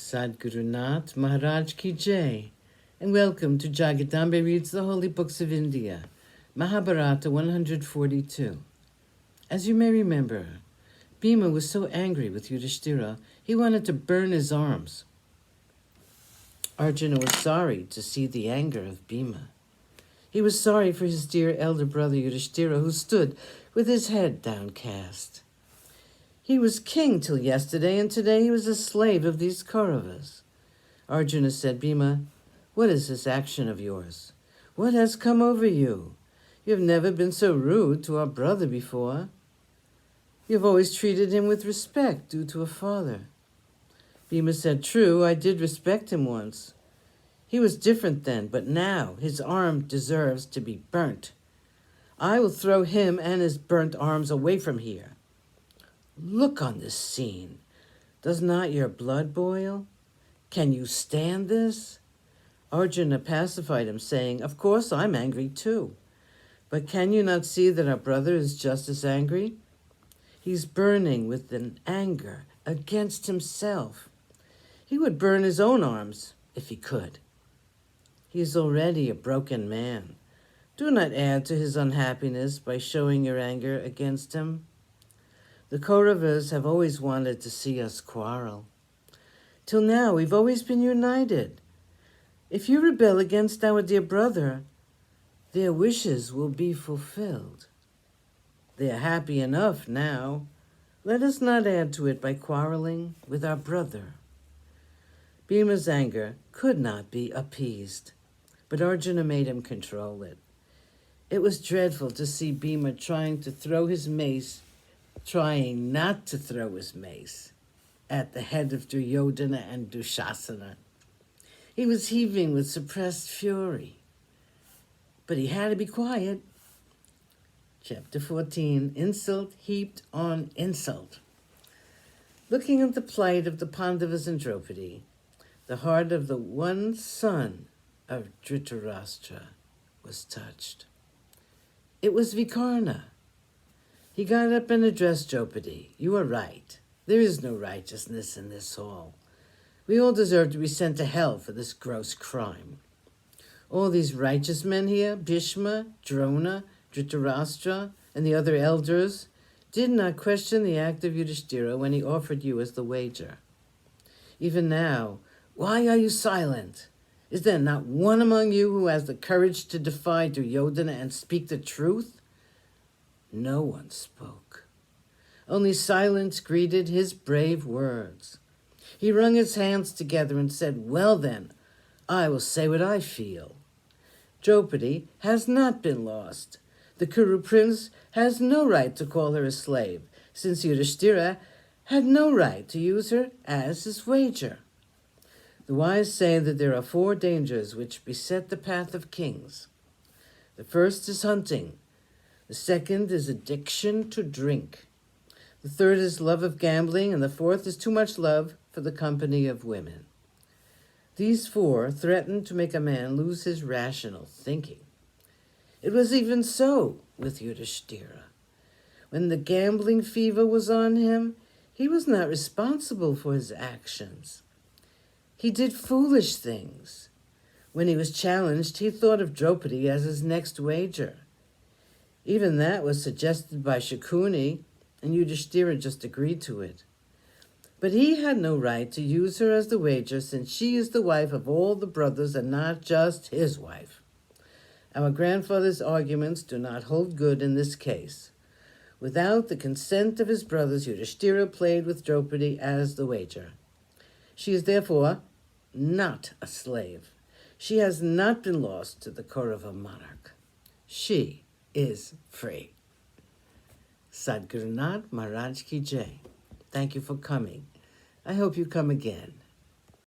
Sadhguru Nath Maharaj Ki Jai, and welcome to Jagadambe Reads the Holy Books of India, Mahabharata142. As you may remember, Bhima was so angry with Yudhishthira, he wanted to burn his arms. Arjuna was sorry to see the anger of Bhima. He was sorry for his dear elder brother Yudhishthira, who stood with his head downcast. He was king till yesterday, and today he was a slave of these Kauravas. Arjuna said, Bhima, what is this action of yours? What has come over you? You have never been so rude to our brother before. You have always treated him with respect due to a father. Bhima said, true, I did respect him once. He was different then, but now his arm deserves to be burnt. I will throw him and his burnt arms away from here. Look on this scene. Does not your blood boil? Can you stand this? Arjuna pacified him, saying, of course I'm angry too. But can you not see that our brother is just as angry? He's burning with an anger against himself. He would burn his own arms if he could. He is already a broken man. Do not add to his unhappiness by showing your anger against him. The Kauravas have always wanted to see us quarrel. Till now, we've always been united. If you rebel against our dear brother, their wishes will be fulfilled. They are happy enough now. Let us not add to it by quarreling with our brother. Bhima's anger could not be appeased, but Arjuna made him control it. It was dreadful to see Bhima trying not to throw his mace at the head of Duryodhana and Dushasana. He was heaving with suppressed fury, but he had to be quiet. Chapter 14, Insult Heaped on Insult. Looking at the plight of the Pandavas and Draupadi, the heart of the one son of Dhritarashtra was touched. It was Vikarna. He got up and addressed Draupadi. You are right. There is no righteousness in this hall. We all deserve to be sent to hell for this gross crime. All these righteous men here, Bhishma, Drona, Dhritarashtra, and the other elders, did not question the act of Yudhishthira when he offered you as the wager. Even now, why are you silent? Is there not one among you who has the courage to defy Duryodhana and speak the truth? No one spoke. Only silence greeted his brave words. He wrung his hands together and said, well then, I will say what I feel. Draupadi has not been lost. The Kuru prince has no right to call her a slave, since Yudhishthira had no right to use her as his wager. The wise say that there are 4 dangers which beset the path of kings. The first is hunting. The second is addiction to drink. The third is love of gambling, and the fourth is too much love for the company of women. These 4 threaten to make a man lose his rational thinking. It was even so with Yudhishthira. When the gambling fever was on him, he was not responsible for his actions. He did foolish things. When he was challenged, he thought of Draupadi as his next wager. Even that was suggested by Shakuni, and Yudhishthira just agreed to it. But he had no right to use her as the wager, since she is the wife of all the brothers and not just his wife. Our grandfather's arguments do not hold good in this case. Without the consent of his brothers, Yudhishthira played with Draupadi as the wager. She is therefore not a slave. She has not been lost to the Kaurava monarch. She is free. Sadhguru Nath Maharaj Ki Jai. Thank you for coming. I hope you come again.